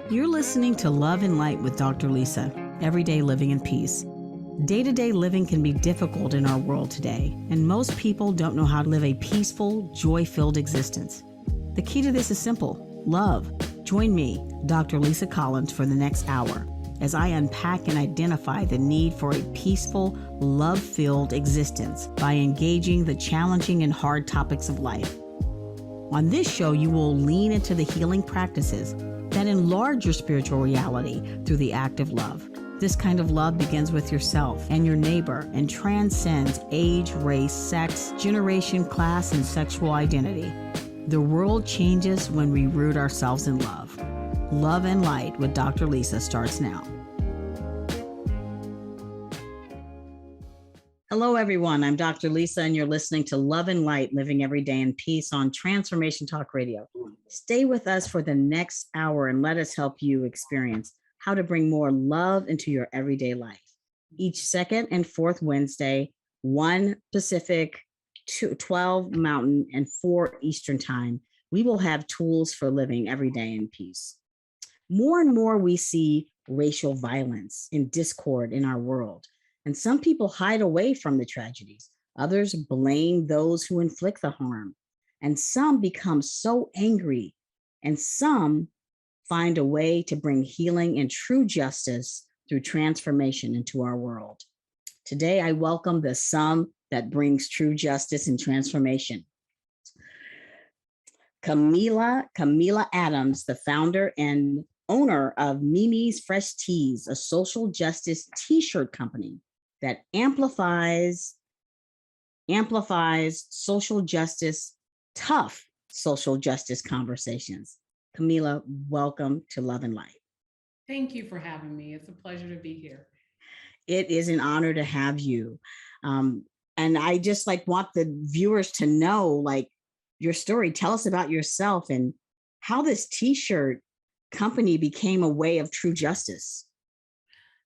You're listening to Love and Light with Dr. Lisa, Everyday Living in Peace. Day-to-day living can be difficult in our world today, and most people don't know how to live a peaceful, joy-filled existence. The key to this is simple: love. Join me, Dr. Lisa Collins, for the next hour as I unpack and identify the need for a peaceful, love-filled existence by engaging the challenging and hard topics of life. On this show, you will lean into the healing practices that enlarge your spiritual reality through the act of love. This kind of love begins with yourself and your neighbor and transcends age, race, sex, generation, class, and sexual identity. The world changes when we root ourselves in love. Love and Light with Dr. Lisa starts now. Hello, everyone. I'm Dr. Lisa, and you're listening to Love and Light, Living Every Day in Peace on Transformation Talk Radio. Stay with us for the next hour and let us help you experience how to bring more love into your everyday life. Each second and fourth Wednesday, 1 Pacific, 12 Mountain, and 4 Eastern Time, we will have tools for living every day in peace. More and more we see racial violence and discord in our world. And some people hide away from the tragedies. Others blame those who inflict the harm. And some become so angry. And some find a way to bring healing and true justice through transformation into our world. Today, I welcome the some that brings true justice and transformation. Kamelah Adams, the founder and owner of Mimi's Fresh Teas, a social justice t-shirt company that amplifies social justice, tough social justice conversations. Camila, welcome to Love and Light. Thank you for having me. It's a pleasure to be here. It is an honor to have you. And I just want the viewers to know your story. Tell us about yourself and how this t-shirt company became a way of true justice.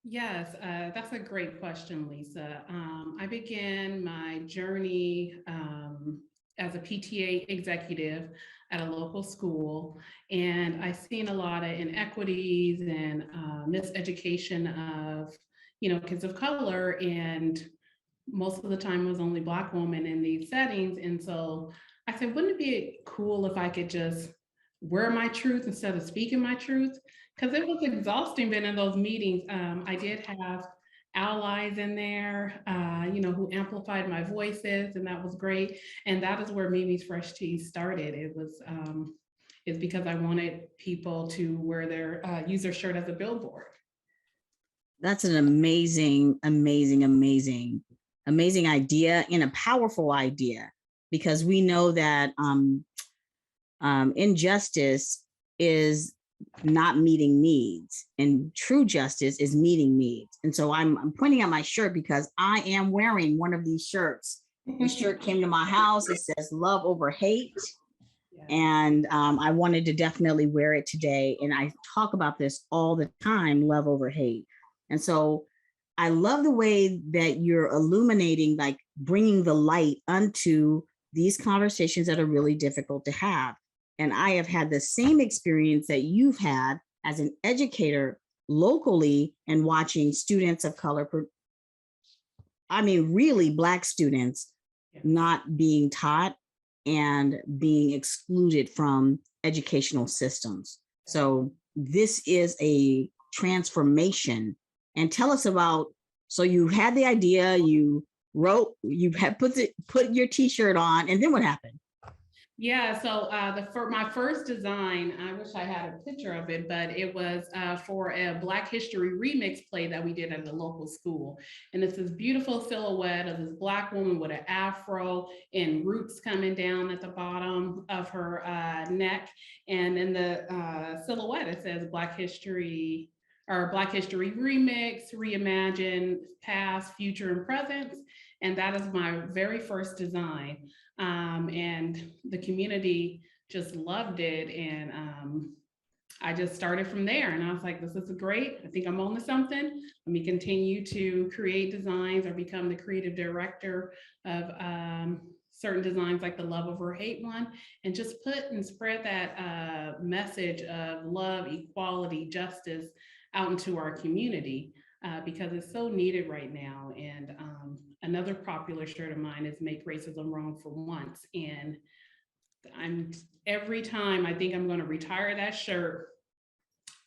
Yes, that's a great question, Lisa. I began my journey as a PTA executive at a local school, and I've seen a lot of inequities and miseducation of, kids of color, and most of the time it was only Black women in these settings. And so I said, wouldn't it be cool if I could just wear my truth instead of speaking my truth? Because it was exhausting being in those meetings. I did have allies in there, who amplified my voices, and that was great. And that is where Mimi's Fresh Tea started. It's because I wanted people to wear their use their shirt as a billboard. That's an amazing idea and a powerful idea, because we know that injustice is not meeting needs, and true justice is meeting needs. And so I'm pointing out my shirt because I am wearing one of these shirts. This shirt came to my house. It says love over hate. Yeah. And I wanted to definitely wear it today. And I talk about this all the time, love over hate. And so I love the way that you're illuminating, bringing the light onto these conversations that are really difficult to have. And I have had the same experience that you've had as an educator locally and watching students of color, really Black students, not being taught and being excluded from educational systems. So this is a transformation. And tell us about, so you had the idea, you wrote, you had put your t-shirt on, and then what happened? Yeah, so my first design, I wish I had a picture of it, but it was for a Black History remix play that we did at the local school. And it's this beautiful silhouette of this Black woman with an afro and roots coming down at the bottom of her neck. And in the silhouette, it says Black History remix, reimagine past, future, and present. And that is my very first design. And the community just loved it. And I just started from there. And I was like, this is great. I think I'm on to something. Let me continue to create designs or become the creative director of certain designs like the love over hate one, and just put and spread that message of love, equality, justice out into our community, because it's so needed right now. And another popular shirt of mine is "Make Racism Wrong for Once." And I'm every time I think I'm going to retire that shirt,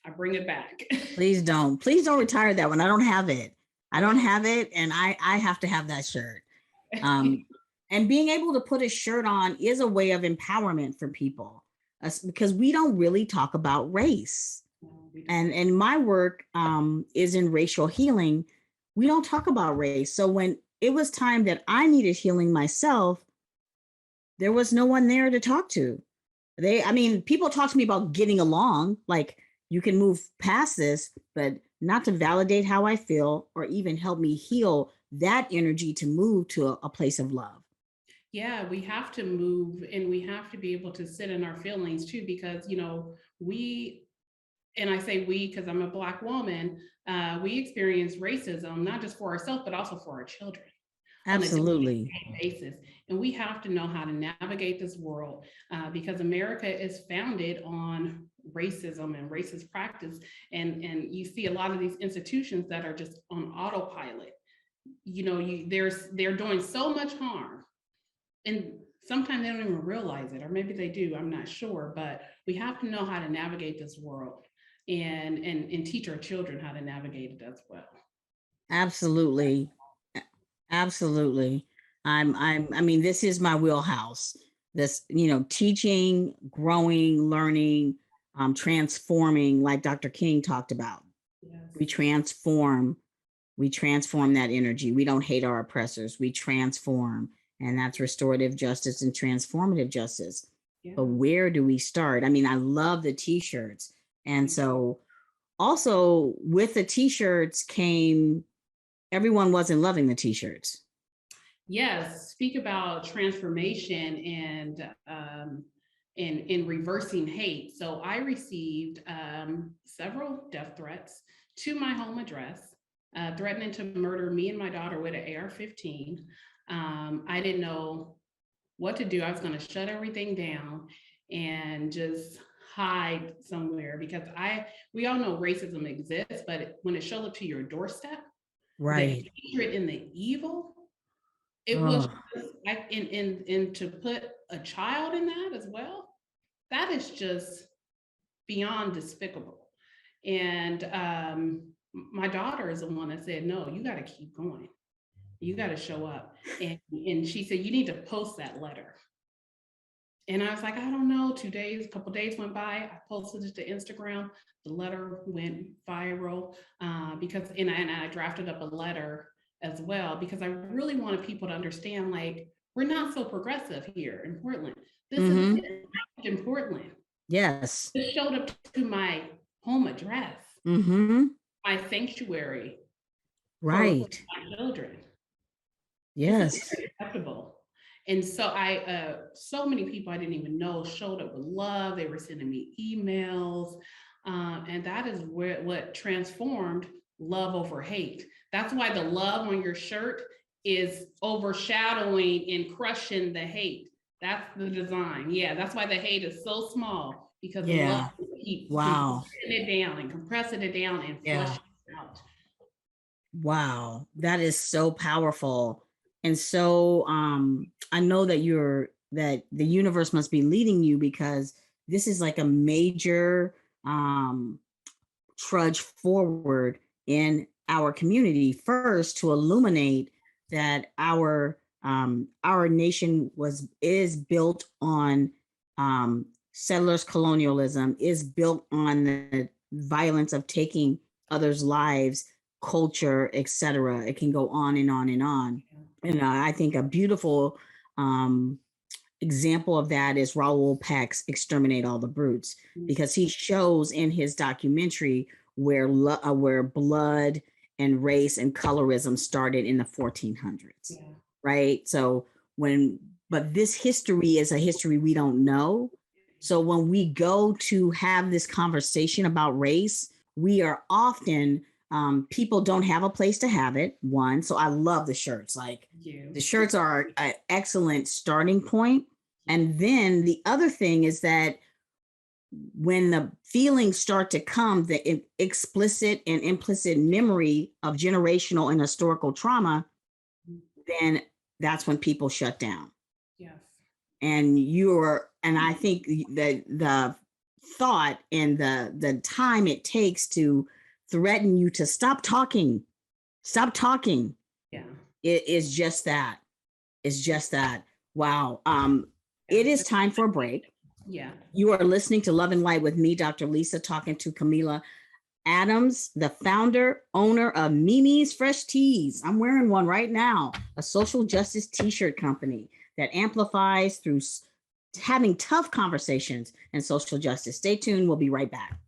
I bring it back. Please don't retire that one. I don't have it. I don't have it, and I have to have that shirt. And being able to put a shirt on is a way of empowerment for people, because we don't really talk about race. And my work is in racial healing. We don't talk about race. So when it was time that I needed healing myself, there was no one there to talk to. People talk to me about getting along, like you can move past this, but not to validate how I feel or even help me heal that energy to move to a place of love. Yeah, we have to move, and we have to be able to sit in our feelings too, because, and I say we because I'm a Black woman, we experience racism, not just for ourselves, but also for our children. Absolutely. On a daily basis. And we have to know how to navigate this world, because America is founded on racism and racist practice. And you see a lot of these institutions that are just on autopilot. They're doing so much harm. And sometimes they don't even realize it, or maybe they do, I'm not sure, but we have to know how to navigate this world and teach our children how to navigate it as well. Absolutely. Absolutely. This is my wheelhouse. This, teaching, growing, learning, transforming, like Dr. King talked about. Yes. We transform that energy. We don't hate our oppressors. We transform. And that's restorative justice and transformative justice. Yeah. But where do we start? I love the t-shirts. And so also with the t-shirts came, everyone wasn't loving the t-shirts. Yes, speak about transformation and in reversing hate. So I received several death threats to my home address, threatening to murder me and my daughter with an AR-15. I didn't know what to do. I was going to shut everything down and just hide somewhere, because we all know racism exists, but when it shows up to your doorstep, right, the hatred and the evil, it was like, and to put a child in that as well, that is just beyond despicable. And my daughter is the one that said, no, you got to keep going. You got to show up. And she said, you need to post that letter. And I was like, I don't know, a couple days went by. I posted it to Instagram. The letter went viral because I drafted up a letter as well, because I really wanted people to understand, like, we're not so progressive here in Portland. This is in Portland. Yes. It showed up to my home address, my sanctuary. Right. For my children. Yes. This is acceptable. And so so many people I didn't even know showed up with love. They were sending me emails. And that is what transformed love over hate. That's why the love on your shirt is overshadowing and crushing the hate. That's the design. Yeah, that's why the hate is so small, because love keeps it down and compressing it down and flushing it out. Wow, that is so powerful. And so I know that that the universe must be leading you, because this is like a major trudge forward in our community, first to illuminate that our nation is built on settlers colonialism, is built on the violence of taking others' lives, culture, etc. It can go on and on and on. And I think a beautiful example of that is Raoul Peck's Exterminate All the Brutes, because he shows in his documentary where blood and race and colorism started in the 1400s, right? So but this history is a history we don't know. So when we go to have this conversation about race, we are often People don't have a place to have it, one. So I love the shirts. Like You. the shirts are an excellent starting point. And then the other thing is that when the feelings start to come, the explicit and implicit memory of generational and historical trauma, then that's when people shut down. Yes. And I think that the thought and the time it takes to threaten you to stop talking, Yeah. it is just that. It's just that. Wow. It is time for a break. Yeah. You are listening to Love and Light with me, Dr. Lisa, talking to Kamelah Adams, the founder, owner of Mimi's Fresh Tees. I'm wearing one right now, a social justice t-shirt company that amplifies through having tough conversations and social justice. Stay tuned. We'll be right back.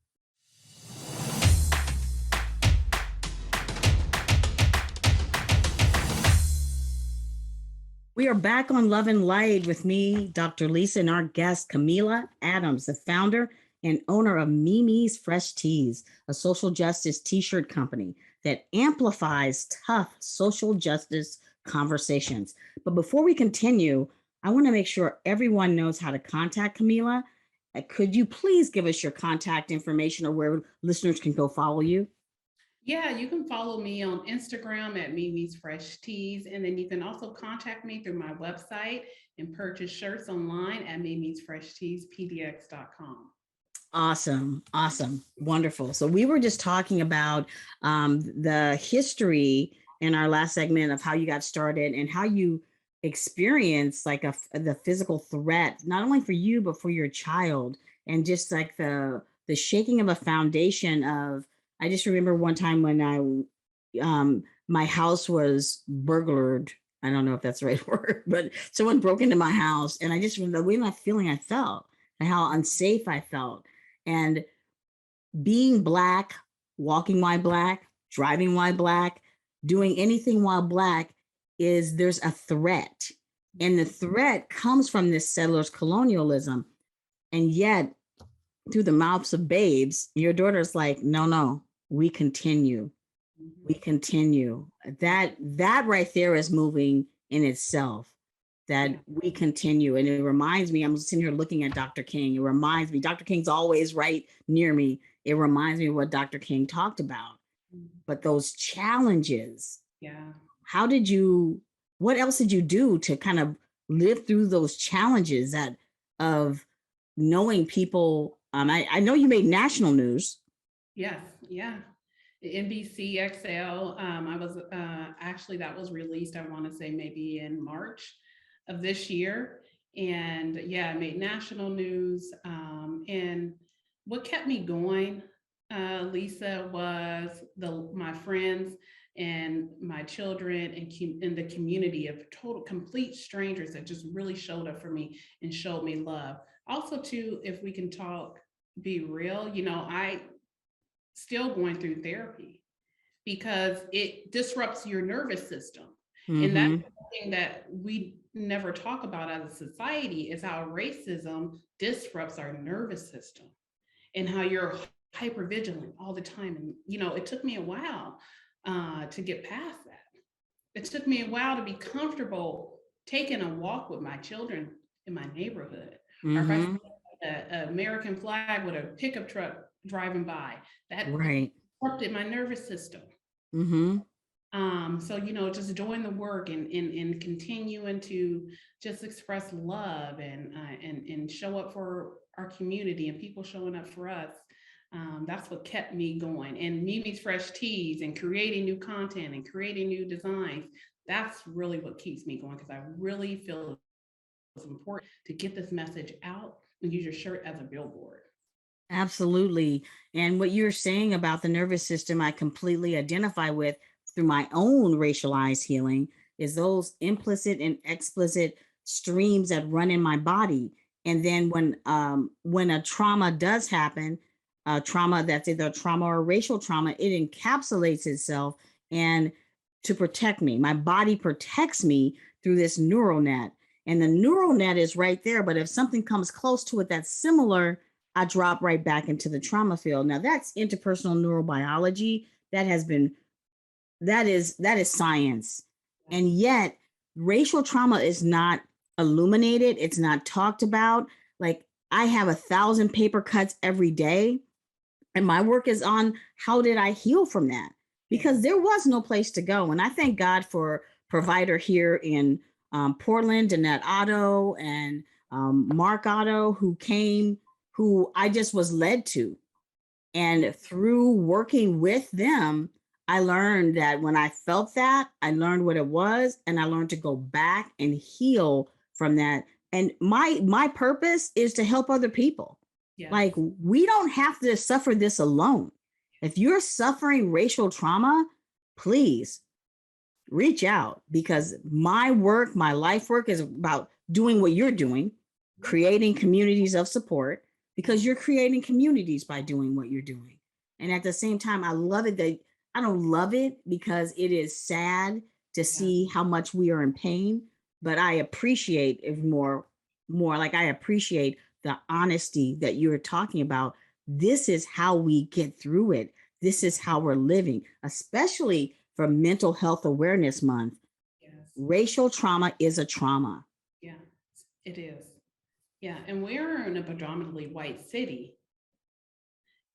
We are back on Love and Light with me, Dr. Lisa, and our guest, Kamelah Adams, the founder and owner of Mimi's Fresh Tees, a social justice t-shirt company that amplifies tough social justice conversations. But before we continue, I want to make sure everyone knows how to contact Kamelah. Could you please give us your contact information or where listeners can go follow you? Yeah, you can follow me on Instagram at Mimi's Fresh Tees. And then you can also contact me through my website and purchase shirts online at mimisfreshteespdx.com. Awesome. Awesome. Wonderful. So we were just talking about the history in our last segment of how you got started and how you experienced like the physical threat, not only for you, but for your child, and just like the shaking of a foundation of, I just remember one time when my house was burglared. I don't know if that's the right word, but someone broke into my house, and I just remember that feeling I felt and how unsafe I felt. And being Black, walking while Black, driving while Black, doing anything while Black there's a threat. And the threat comes from this settlers colonialism. And yet, through the mouths of babes, your daughter's like, no, we continue. We continue. That right there is moving in itself, that we continue. And it reminds me, I'm sitting here looking at Dr. King. It reminds me, Dr. King's always right near me. It reminds me of what Dr. King talked about. But those challenges, what else did you do to kind of live through those challenges of knowing people? I know you made national news. Yes, yeah. The NBC XL, I was actually, that was released, I want to say maybe in March of this year. And yeah, I made national news. And what kept me going, Lisa, was my friends and my children and the community of total complete strangers that just really showed up for me and showed me love. Also too, if we can be real, I still going through therapy because it disrupts your nervous system. Mm-hmm. And that's something that we never talk about as a society, is how racism disrupts our nervous system and how you're hypervigilant all the time. And, it took me a while to get past that. It took me a while to be comfortable taking a walk with my children in my neighborhood. Mm-hmm. Or if I see an American flag with a pickup truck driving by, that disrupted my nervous system. Mm-hmm. So, just doing the work and continuing to just express love and show up for our community and people showing up for us. That's what kept me going. And Mimi's Fresh Tees and creating new content and creating new designs. That's really what keeps me going, because I really feel it's important to get this message out and use your shirt as a billboard. Absolutely. And what you're saying about the nervous system, I completely identify with through my own racialized healing, is those implicit and explicit streams that run in my body. And then when a trauma does happen, trauma that's either trauma or racial trauma, it encapsulates itself and to protect me. My body protects me through this neural net. And the neural net is right there. But if something comes close to it that's similar, I drop right back into the trauma field. Now, that's interpersonal neurobiology, that has been, that is science. And yet racial trauma is not illuminated. It's not talked about. Like, I have 1,000 paper cuts every day, and my work is on how did I heal from that? Because there was no place to go. And I thank God for provider here in Portland, Annette Otto and Mark Otto, who came, who I just was led to. And through working with them, I learned that when I felt that, I learned what it was, and I learned to go back and heal from that. And my purpose is to help other people. Yes. Like, we don't have to suffer this alone. If you're suffering racial trauma, please reach out, because my work, my life work is about doing what you're doing, creating communities of support, because you're creating communities by doing what you're doing. And at the same time, I love it that I don't love it because it is sad to see how much we are in pain, but I appreciate it more like I appreciate the honesty that you're talking about. This is how we get through it. This is how we're living, especially for Mental Health Awareness Month. Yes. Racial trauma is a trauma. Yeah, it is. Yeah, and we're in a predominantly white city.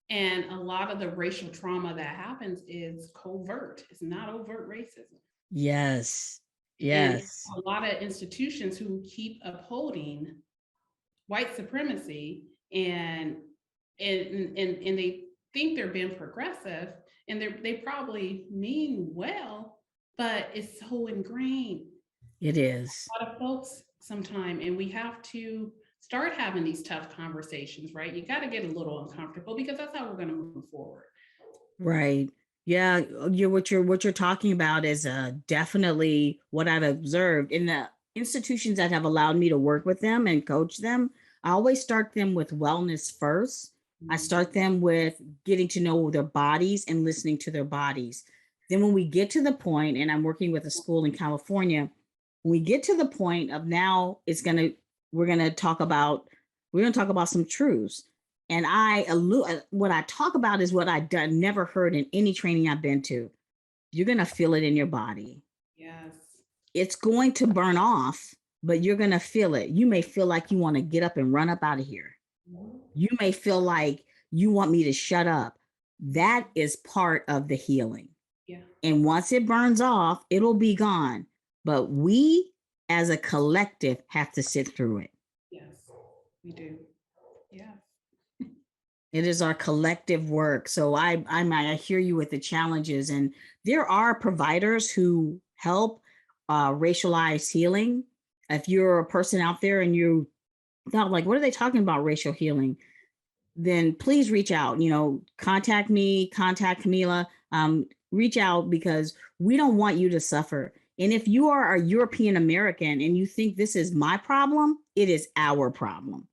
And a lot of the racial trauma that happens is covert. It's not overt racism. Yes. And Yes. a lot of institutions who keep upholding white supremacy and they think they're being progressive, and they probably mean well, but it's so ingrained. It is. A lot of folks sometimes, and we have to start having these tough conversations, right? You got to get a little uncomfortable, because that's how we're going to move forward. Right. Yeah. What you're talking about is definitely what I've observed in the institutions that have allowed me to work with them and coach them. I always start them with wellness first. I start them with getting to know their bodies and listening to their bodies. Then when we get to the point, and I'm working with a school in California, when we get to the point of now, we're gonna talk about some truths. And what I talk about is what I never heard in any training I've been to. You're gonna feel it in your body. Yes. It's going to burn off, but you're gonna feel it. You may feel like you want to get up and run up out of here. You may feel like you want me to shut up. That is part of the healing. Yeah. And once it burns off, it'll be gone. But we as a collective have to sit through it. Yes, we do. Yeah. It is our collective work. So I hear you with the challenges, and there are providers who help racialized healing. If you're a person out there and you not like, what are they talking about racial healing? Then please reach out, contact me, contact Camila, reach out, because we don't want you to suffer. And if you are a European American and you think this is my problem, it is our problem,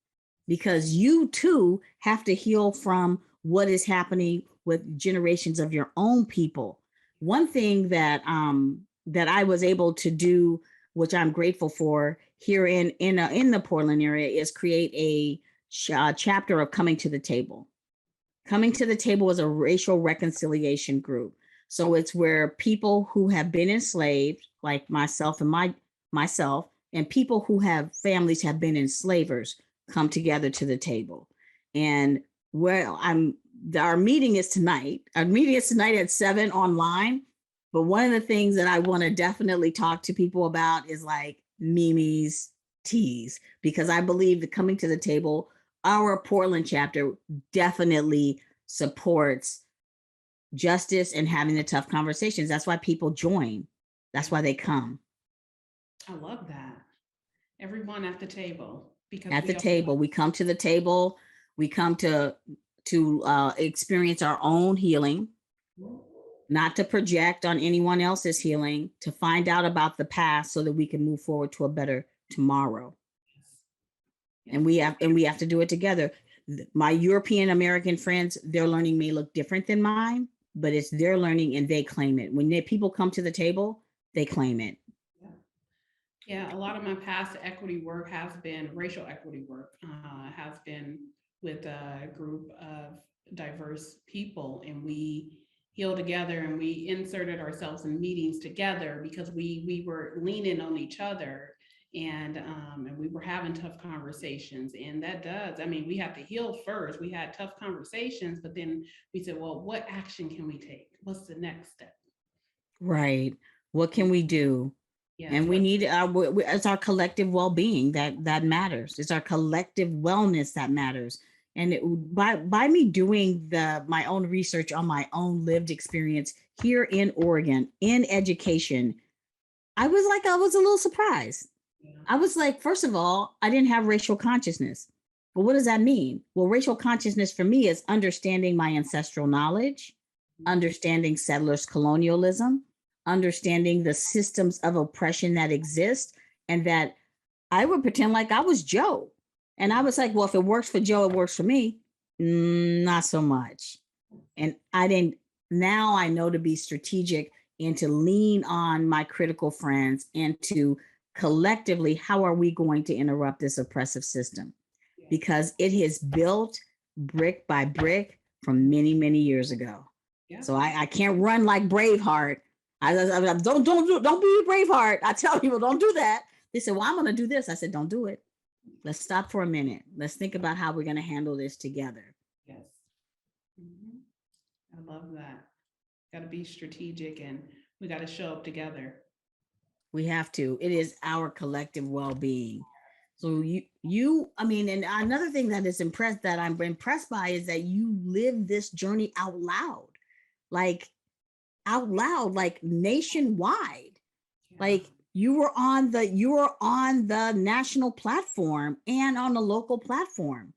because you too have to heal from what is happening with generations of your own people. One thing that I was able to do, which I'm grateful for here in the Portland area, is create a chapter of Coming to the Table. Coming to the Table is a racial reconciliation group. So it's where people who have been enslaved, like myself and people who have families have been enslavers, come together to the table. And our meeting is tonight. Our meeting is tonight at 7 online. But one of the things that I want to definitely talk to people about is like Mimi's teas, because I believe that Coming to the Table, our Portland chapter, definitely supports justice and having the tough conversations. That's why people join. That's why they come. I love that. Everyone at the table. Because at the table, we come to the table. We come to experience our own healing, not to project on anyone else's healing, to find out about the past so that we can move forward to a better tomorrow. Yes. And we have to do it together. My European American friends, their learning may look different than mine, but it's their learning and they claim it. When people come to the table, they claim it. Yeah, a lot of my past equity work has been racial equity work, has been with a group of diverse people, and we heal together, and we inserted ourselves in meetings together because we were leaning on each other, and we were having tough conversations. And that does, I mean, we have to heal first. We had tough conversations, but then we said, well, what action can we take? What's the next step? Right. What can we do? Yes, And we need it's our collective well-being that matters. It's our collective wellness that matters. And by me doing my own research on my own lived experience here in Oregon in education, I was a little surprised. yeah. I was like, first of all, I didn't have racial consciousness. But what does that mean? Well, racial consciousness for me is understanding my ancestral knowledge, understanding settlers' colonialism, understanding the systems of oppression that exist, and that I would pretend like I was Joe. And I was like, well, if it works for Joe, it works for me. Not so much. And I didn't, now I know to be strategic and to lean on my critical friends and to collectively, how are we going to interrupt this oppressive system? Because it has built brick by brick from many, many years ago. Yeah. So I can't run like Braveheart. I don't be Braveheart. I tell people don't do that. They said, well, I'm going to do this. I said, don't do it. Let's stop for a minute. Let's think about how we're going to handle this together. Yes. I love that. Got to be strategic, and we got to show up together. We have to. It is our collective well-being. So I mean, and another thing that I'm impressed by is that you live this journey like out loud, like nationwide. Yeah. Like you were on the national platform and on the local platform.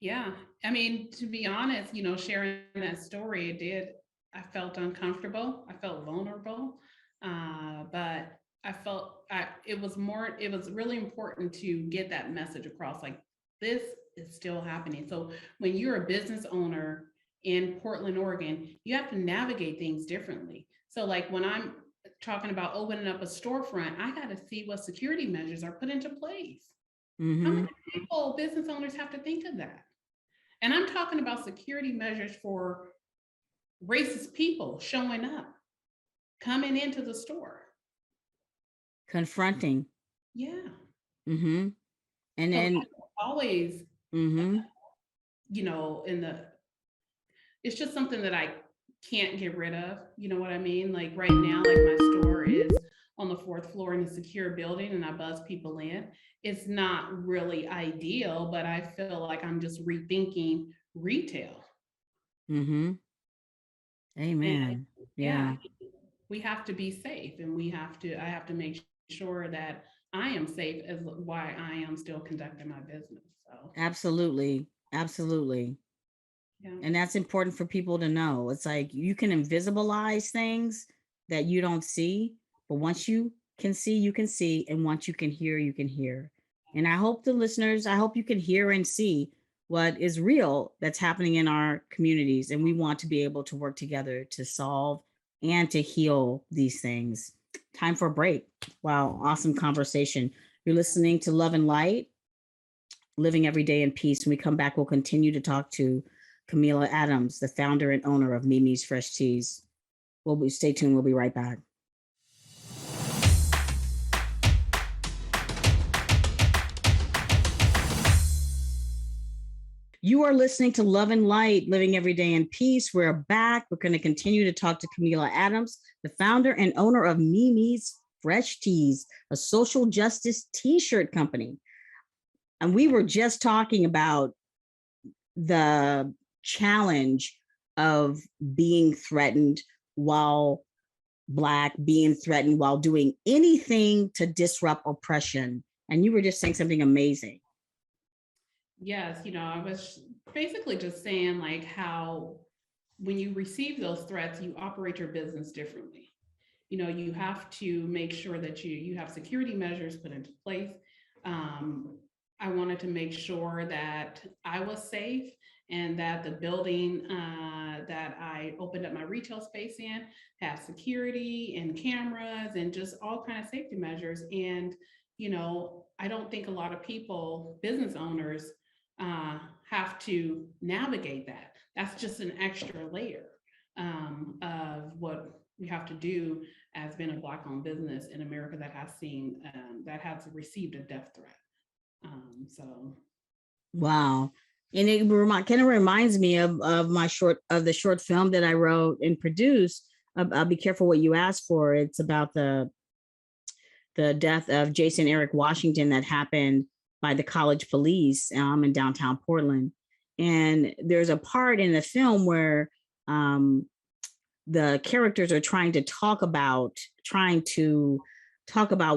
Yeah. I mean, to be honest, sharing that story, I felt uncomfortable. I felt vulnerable. But it was really important to get that message across. Like, this is still happening. So when you're a business owner in Portland, Oregon, you have to navigate things differently. So like when I'm talking about opening up a storefront, I got to see what security measures are put into place. Mm-hmm. How many people, business owners, have to think of that? And I'm talking about security measures for racist people showing up, coming into the store. Confronting. Yeah. Mm-hmm. And So then always, mm-hmm. It's just something that I can't get rid of. You know what I mean? Like right now, like my store is on the fourth floor in a secure building, and I buzz people in. It's not really ideal, but I feel like I'm just rethinking retail. Mm-hmm. Amen. And Yeah. we have to be safe, and I have to make sure that I am safe, as why I am still conducting my business. So Absolutely. Absolutely. yeah. And that's important for people to know. It's like you can invisibilize things that you don't see, but once you can see, you can see. And once you can hear, you can hear. And I hope you can hear and see what is real that's happening in our communities. And we want to be able to work together to solve and to heal these things. Time for a break. Wow, awesome conversation. You're listening to Love and Light, living every day in peace. When we come back, we'll continue to talk to Kamelah Adams, the founder and owner of Mimi's Fresh Teas. Stay tuned. We'll be right back. You are listening to Love and Light, living every day in peace. We're back. We're going to continue to talk to Kamelah Adams, the founder and owner of Mimi's Fresh Teas, a social justice t-shirt company. And we were just talking about the challenge of being threatened while Black, being threatened while doing anything to disrupt oppression. And you were just saying something amazing. Yes, I was basically just saying like how when you receive those threats, you operate your business differently. You have to make sure that you have security measures put into place. I wanted to make sure that I was safe and that the building that I opened up my retail space in has security and cameras and just all kind of safety measures. And, I don't think a lot of people, business owners, have to navigate that. that's just an extra layer of what we have to do as being a Black-owned business in America that has seen that has received a death threat. So Wow. And it kind of reminds me of the short film that I wrote and produced. I'll be careful what you ask for. It's about the death of Jason Eric Washington that happened by the college police in downtown Portland. And there's a part in the film where the characters are trying to talk about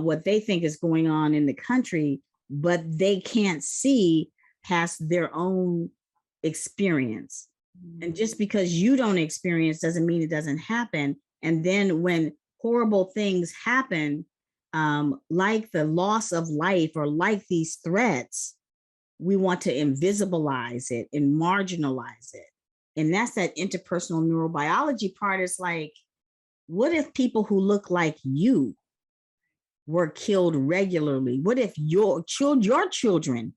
what they think is going on in the country, but they can't see past their own experience. And just because you don't experience doesn't mean it doesn't happen. And then when horrible things happen, like the loss of life or like these threats, we want to invisibilize it and marginalize it. And that's that interpersonal neurobiology part. Is like, what if people who look like you were killed regularly? What if your children,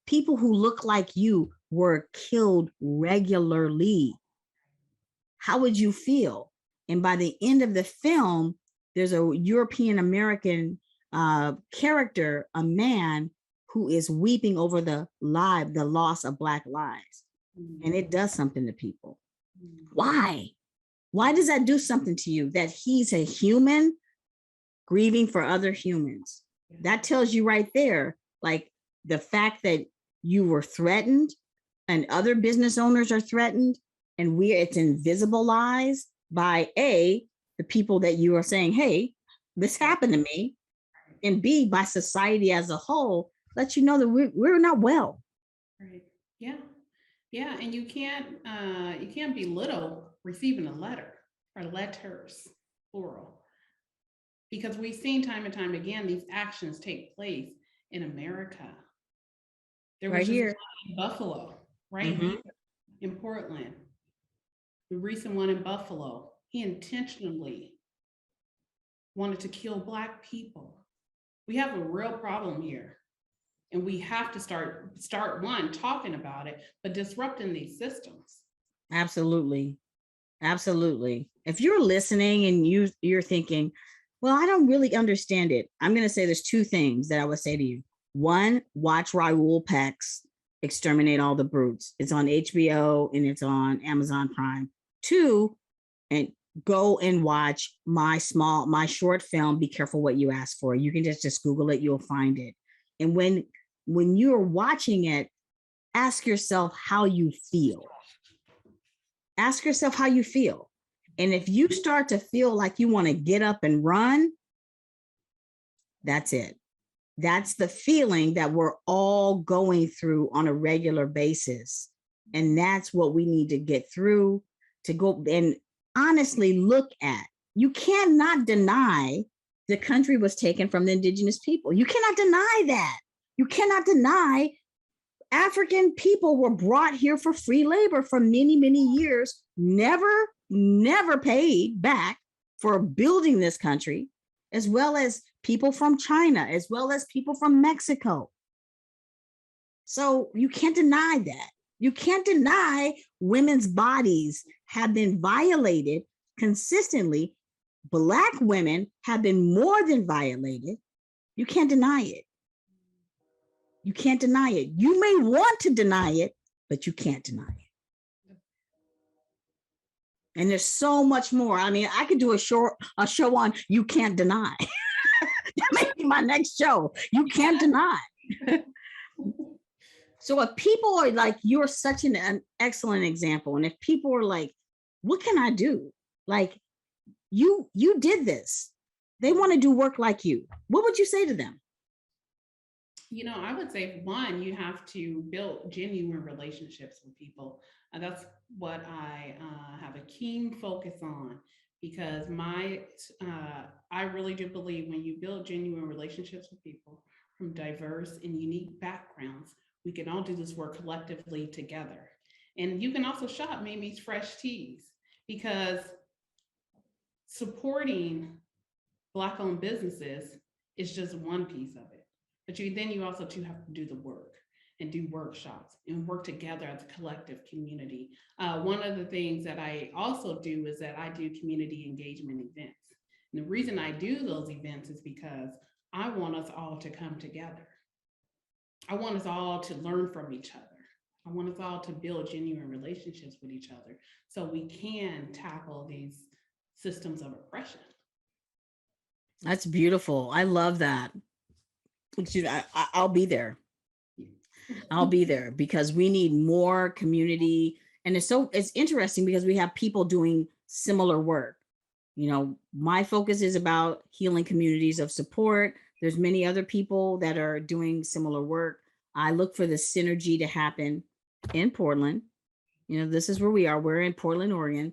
people who look like you, were killed regularly? How would you feel? And by the end of the film, there's a European American character, a man who is weeping over the loss of Black lives. And it does something to people. Why? Why does that do something to you? That he's a human grieving for other humans. That tells you right there, like the fact that you were threatened and other business owners are threatened, and it's invisibilized by A, the people that you are saying, hey, this happened to me, and B, by society as a whole, lets you know that we're not well. Right. Yeah. Yeah. And you can't belittle receiving a letter or letters, plural, because we've seen time and time again these actions take place in America. There was right just here one in Buffalo, right here in Portland. The recent one in Buffalo, he intentionally wanted to kill Black people. We have a real problem here. And we have to start one, talking about it, but disrupting these systems. Absolutely. Absolutely. If you're listening and you're thinking, well, I don't really understand it, I'm going to say there's two things that I would say to you. One, watch Raoul Peck's Exterminate All the Brutes. It's on HBO and it's on Amazon Prime. Two, and go and watch my short film, Be Careful What You Ask For. You can just Google it, you'll find it. And when you're watching it, ask yourself how you feel. Ask yourself how you feel. And if you start to feel like you want to get up and run, that's it. That's the feeling that we're all going through on a regular basis. And that's what we need to get through, to go and honestly look at. You cannot deny the country was taken from the indigenous people. You cannot deny that. You cannot deny African people were brought here for free labor for many, many years, never paid back for building this country, as well as people from China, as well as people from Mexico. So you can't deny that. You can't deny women's bodies have been violated consistently. Black women have been more than violated. You can't deny it. You can't deny it. You may want to deny it, but you can't deny it. And there's so much more. I mean, I could do a show on You Can't Deny. That may be my next show. You can't deny. So if people are like, you're such an excellent example. And if people are like, what can I do? Like, you did this. They want to do work like you. What would you say to them? You know, I would say, one, you have to build genuine relationships with people. That's what I have a keen focus on, because I really do believe when you build genuine relationships with people from diverse and unique backgrounds, we can all do this work collectively together. And you can also shop Mimi's Fresh Teas, because supporting Black-owned businesses is just one piece of it. But you also have to do the work. and do workshops and work together as a collective community. One of the things that I also do is that I do community engagement events. And the reason I do those events is because I want us all to come together. I want us all to learn from each other. I want us all to build genuine relationships with each other so we can tackle these systems of oppression. That's beautiful. I love that. I'll be there. I'll be there because we need more community. And it's interesting because we have people doing similar work. You know, my focus is about healing communities of support. There's many other people that are doing similar work. I look for the synergy to happen in Portland. You know, this is where we are. We're in Portland, Oregon.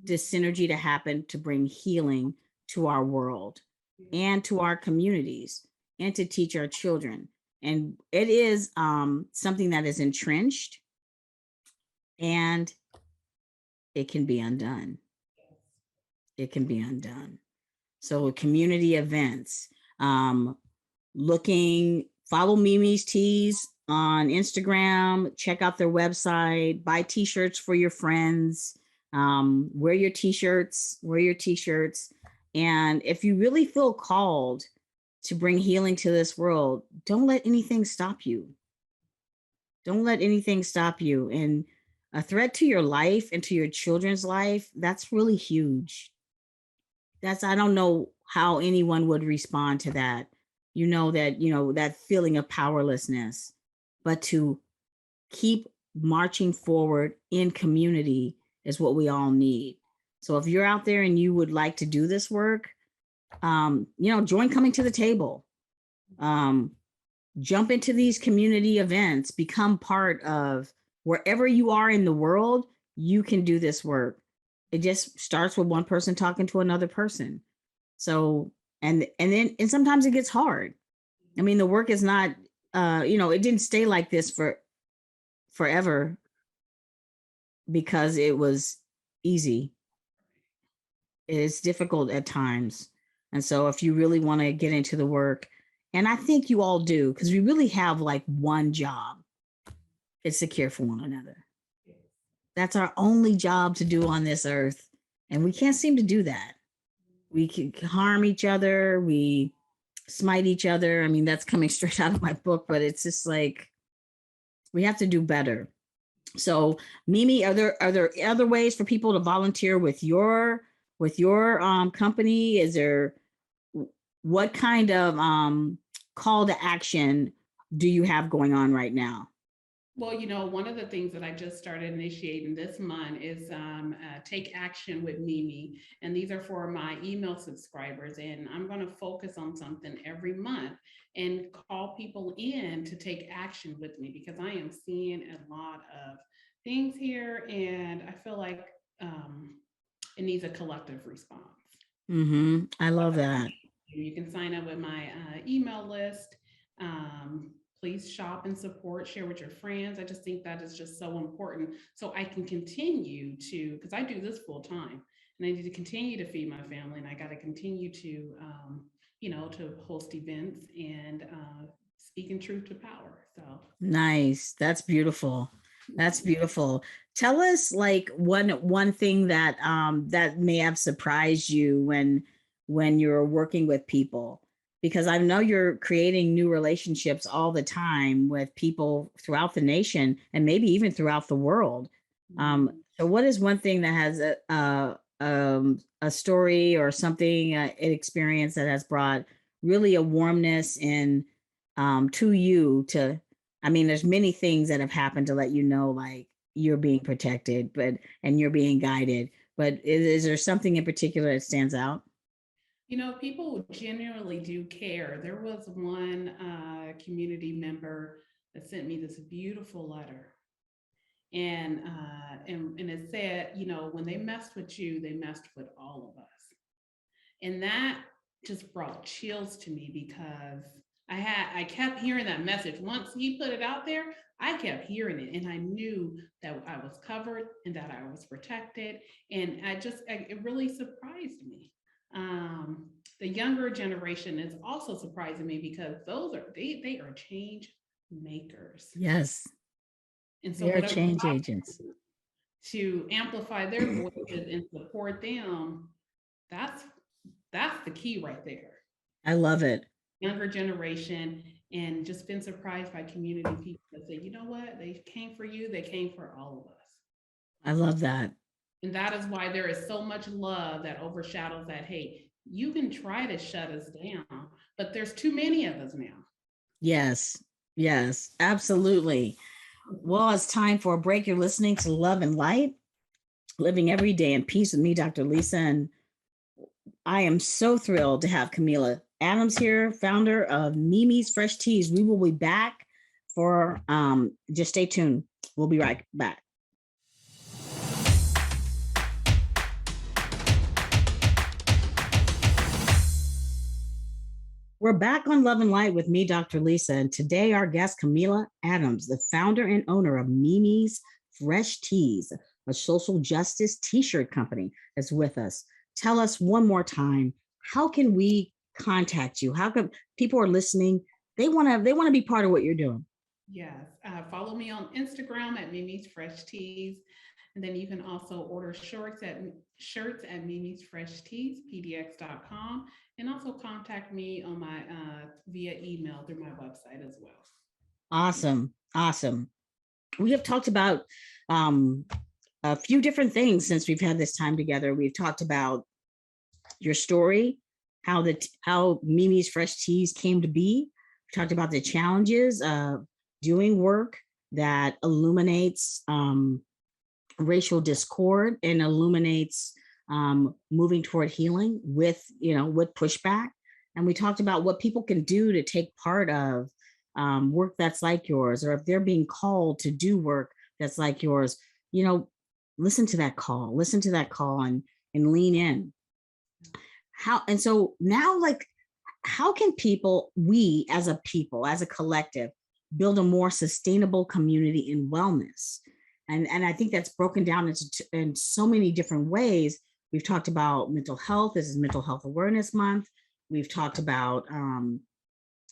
This synergy to happen to bring healing to our world and to our communities and to teach our children. And it is something that is entrenched and it can be undone. It can be undone. So community events, follow Mimi's Teas on Instagram, check out their website, buy t-shirts for your friends, wear your t-shirts. And if you really feel called to bring healing to this world, don't let anything stop you. Don't let anything stop you. And a threat to your life and to your children's life, that's really huge. I don't know how anyone would respond to that. That feeling of powerlessness, but to keep marching forward in community is what we all need. So if you're out there and you would like to do this work, join Coming to the Table. Jump into these community events, become part of wherever you are in the world, you can do this work. It just starts with one person talking to another person. So, and sometimes it gets hard. I mean, the work is not, it didn't stay like this for forever because it was easy. It's difficult at times. And so if you really want to get into the work, and I think you all do, because we really have like one job. It's to care for one another. That's our only job to do on this earth. And we can't seem to do that. We can harm each other. We smite each other. I mean, that's coming straight out of my book, but it's just like, we have to do better. So Mimi, are there other ways for people to volunteer with your company? Is there, what kind of call to action do you have going on right now? Well, one of the things that I just started initiating this month is Take Action with Mimi. And these are for my email subscribers. And I'm going to focus on something every month and call people in to take action with me because I am seeing a lot of things here. And I feel like it needs a collective response. Mm-hmm. I love that. You can sign up with my email list. Please shop and support, share with your friends. I just think that is just so important. So I can continue to, because I do this full time and I need to continue to feed my family and I got to continue to, to host events and speaking truth to power. So nice. That's beautiful. That's beautiful. Tell us like one thing that that may have surprised you when you're working with people, because I know you're creating new relationships all the time with people throughout the nation and maybe even throughout the world. So what is one thing that has a story or something, an experience that has brought really a warmness in to you to, I mean, there's many things that have happened to let you know, like you're being protected, and you're being guided, but is there something in particular that stands out? People genuinely do care. There was one community member that sent me this beautiful letter. And it said, when they messed with you, they messed with all of us. And that just brought chills to me because I kept hearing that message. Once he put it out there, I kept hearing it and I knew that I was covered and that I was protected. And it really surprised me. The younger generation is also surprising me because they are change makers. Yes. And so They are whatever change I agents. do to amplify their voices and support them, that's that's the key right there. I love it. Younger generation, and just been surprised by community people that say, you know what, they came for you, they came for all of us. I love that. And that is why there is so much love that overshadows that. Hey, you can try to shut us down, but there's too many of us now. Yes. Yes, absolutely. Well, it's time for a break. You're listening to Love and Light, Living Every Day in Peace with me, Dr. Lisa. And I am so thrilled to have Kamelah Adams here, founder of Mimi's Fresh Teas. We will be back for just stay tuned. We'll be right back. We're back on Love and Light with me, Dr. Lisa, and today our guest, Kamelah Adams, the founder and owner of Mimi's Fresh Teas, a social justice t-shirt company, is with us. Tell us one more time, how can we contact you? How can people are listening? They want to be part of what you're doing. Yes, follow me on Instagram at Mimi's Fresh Teas. And then you can also order shirts at Mimi's Fresh Teas, pdx.com, and also contact me on my via email through my website as well. Awesome. Awesome. We have talked about a few different things since we've had this time together. We've talked about your story, how Mimi's Fresh Teas came to be. We talked about the challenges of doing work that illuminates racial discord and illuminates moving toward healing with pushback. And we talked about what people can do to take part of work that's like yours, or if they're being called to do work that's like yours, listen to that call and lean in. So now, how can we as a collective, build a more sustainable community in wellness? And I think that's broken down in so many different ways. We've talked about mental health. This is Mental Health Awareness Month. We've talked about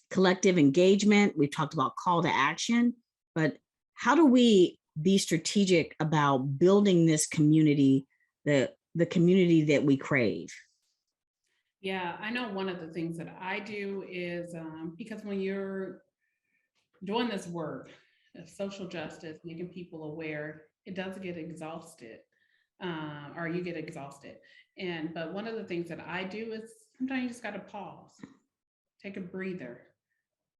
collective engagement. We've talked about call to action. But how do we be strategic about building this community, the community that we crave? Yeah, I know one of the things that I do is because when you're doing this work, social justice, making people aware, it does get exhausted, or you get exhausted. But one of the things that I do is sometimes you just got to pause, take a breather,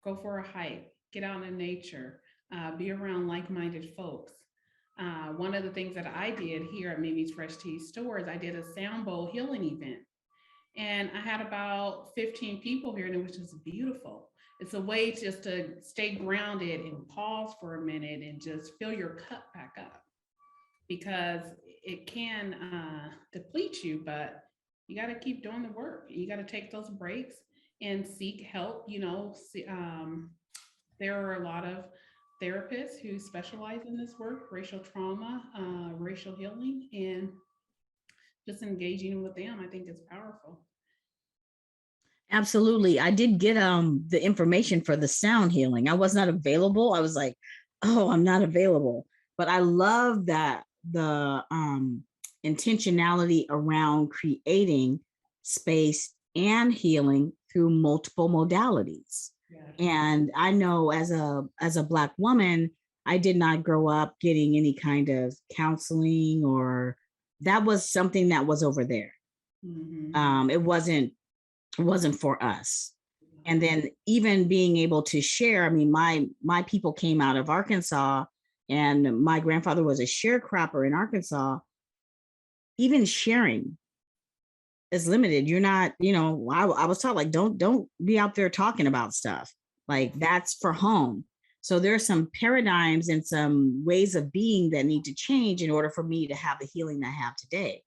go for a hike, get out in nature, be around like-minded folks. One of the things that I did here at Mimi's Fresh Tea Stores, I did a sound bowl healing event. And I had about 15 people here, and it was just beautiful. It's a way just to stay grounded and pause for a minute and just fill your cup back up, because it can deplete you, but you got to keep doing the work. You got to take those breaks and seek help. There are a lot of therapists who specialize in this work, racial trauma, racial healing, and just engaging with them, I think, is powerful. Absolutely. I did get the information for the sound healing. I was not available. I was like, oh, I'm not available. But I love that the intentionality around creating space and healing through multiple modalities. Yeah. And I know as a Black woman, I did not grow up getting any kind of counseling, or that was something that was over there. Mm-hmm. It wasn't for us. And then even being able to share, I mean, my people came out of Arkansas, and my grandfather was a sharecropper in Arkansas. Even sharing is limited. You're not, I was taught, like, don't be out there talking about stuff. Like, that's for home. So there are some paradigms and some ways of being that need to change in order for me to have the healing I have today.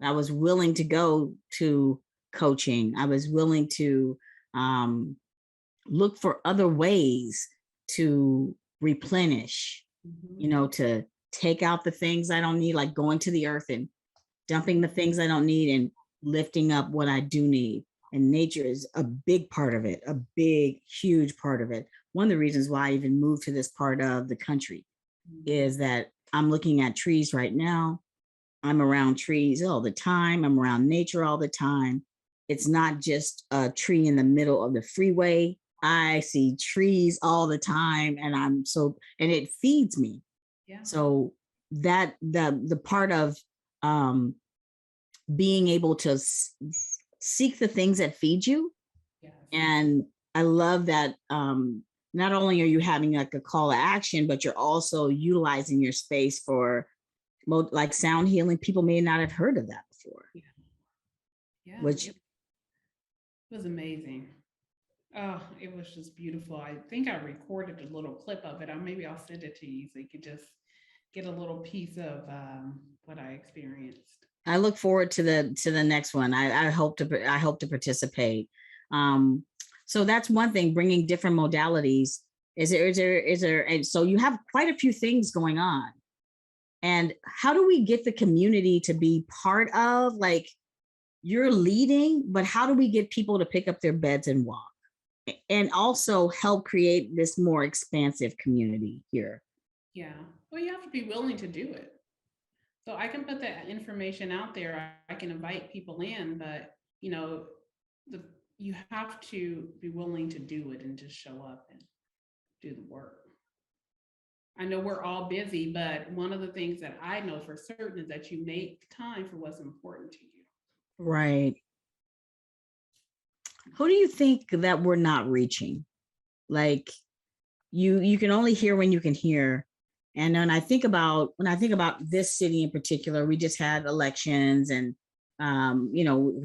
I was willing to go to coaching. I was willing to look for other ways to replenish, to take out the things I don't need, like going to the earth and dumping the things I don't need and lifting up what I do need. And nature is a big part of it, a big, huge part of it. one of the reasons why I even moved to this part of the country is that I'm looking at trees right now. I'm around trees all the time. I'm around nature all the time. It's not just a tree in the middle of the freeway. I see trees all the time, and and it feeds me. Yeah. So that the part of being able to seek the things that feed you. Yes. And I love that not only are you having like a call to action, but you're also utilizing your space for like sound healing. People may not have heard of that before. Yeah. Which it was amazing. Oh, it was just beautiful. I think I recorded a little clip of it. Maybe I'll send it to you so you could just get a little piece of what I experienced. I look forward to the next one. I hope to participate. So that's one thing, bringing different modalities. Is there, and so you have quite a few things going on. And how do we get the community to be part of, like, you're leading, but how do we get people to pick up their beds and walk? And also help create this more expansive community here. Yeah. Well, you have to be willing to do it. So I can put that information out there. I can invite people in, but you have to be willing to do it and just show up and do the work. I know we're all busy, but one of the things that I know for certain is that you make time for what's important to you. Right. Who do you think that we're not reaching? Like, you can only hear when you can hear. And when I think about this city in particular, we just had elections, and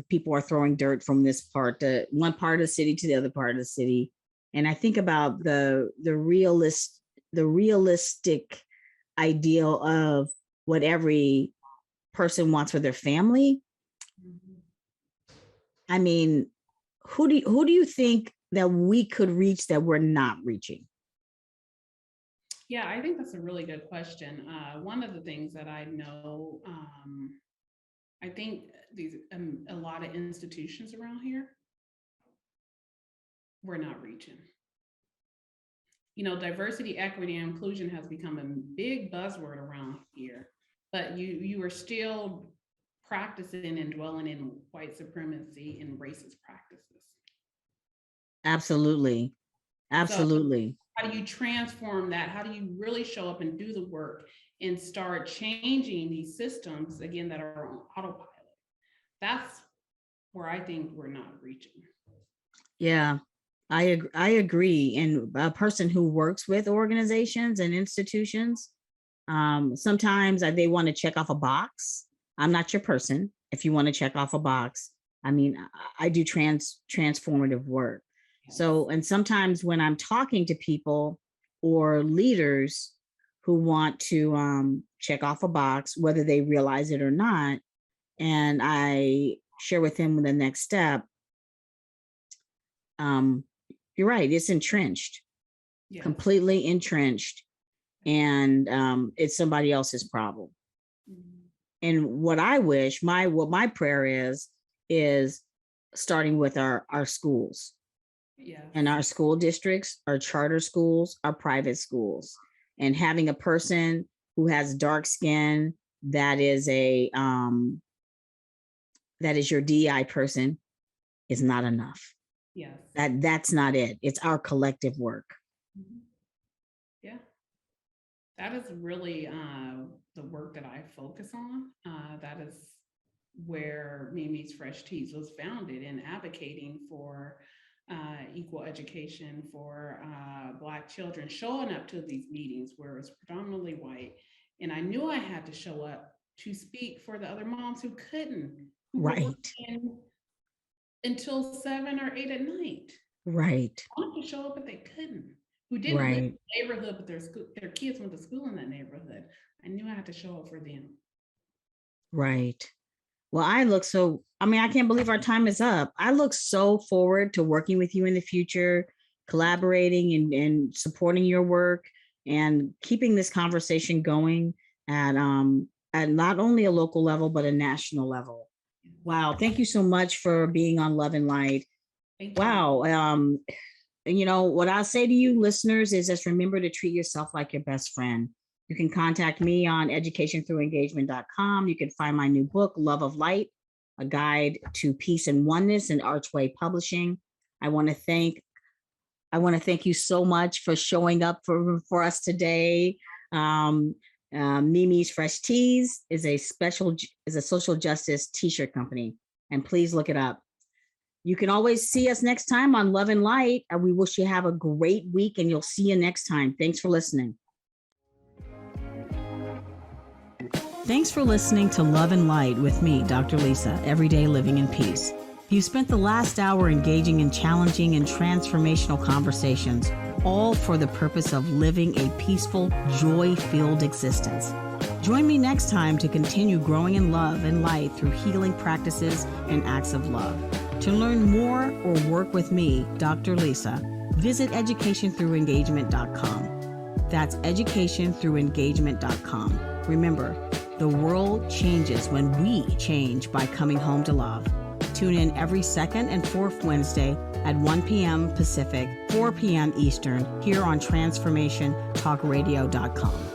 people are throwing dirt from this part to one part of the city to the other part of the city. And I think about the realistic ideal of what every person wants for their family. I mean, who do you think that we could reach that we're not reaching? Yeah, I think that's a really good question. One of the things that I know, I think these a lot of institutions around here, we're not reaching. Diversity, equity, and inclusion has become a big buzzword around here, but you are still practicing and dwelling in white supremacy and racist practices. Absolutely. Absolutely. So how do you transform that? How do you really show up and do the work and start changing these systems, again, that are on autopilot? That's where I think we're not reaching. Yeah, I agree. And a person who works with organizations and institutions, sometimes they want to check off a box. I'm not your person. If you want to check off a box, I mean, I do transformative work. So, and sometimes when I'm talking to people or leaders who want to check off a box, whether they realize it or not, and I share with them the next step, you're right, it's entrenched, completely entrenched, and it's somebody else's problem. And what I wish, what my prayer is starting with our schools. And our school districts, our charter schools, our private schools, and having a person who has dark skin that is your DEI person is not enough. Yes. That's not it. It's our collective work. Yeah. That is really the work that I focus on. That is where Mimi's Fresh Teas was founded, in advocating for equal education for Black children, showing up to these meetings where it's predominantly white. And I knew I had to show up to speak for the other moms who couldn't, who right, were working until 7 or 8 at night. Right. I wanted to show up, but they couldn't. Who didn't live in the neighborhood, but their kids went to school in that neighborhood. I knew I had to show up for them. Right. Well, I can't believe our time is up. I look so forward to working with you in the future, collaborating and supporting your work, and keeping this conversation going at not only a local level, but a national level. Wow. Thank you so much for being on Love and Light. Thank you. Wow. What I'll say to you listeners is just remember to treat yourself like your best friend. You can contact me on educationthroughengagement.com. You can find my new book, Love of Light, A Guide to Peace and Oneness, in Archway Publishing. I want to thank you so much for showing up for us today. Mimi's Fresh Teas is a social justice t-shirt company, and please look it up. You can always see us next time on Love and Light, and we wish you have a great week, and you'll see you next time. Thanks for listening. Thanks for listening to Love and Light with me, Dr. Lisa, Everyday Living in Peace. You spent the last hour engaging in challenging and transformational conversations, all for the purpose of living a peaceful, joy-filled existence. Join me next time to continue growing in love and light through healing practices and acts of love. To learn more or work with me, Dr. Lisa, visit educationthroughengagement.com. That's educationthroughengagement.com. Remember, the world changes when we change by coming home to love. Tune in every second and fourth Wednesday at 1 p.m. Pacific, 4 p.m. Eastern, here on transformationtalkradio.com.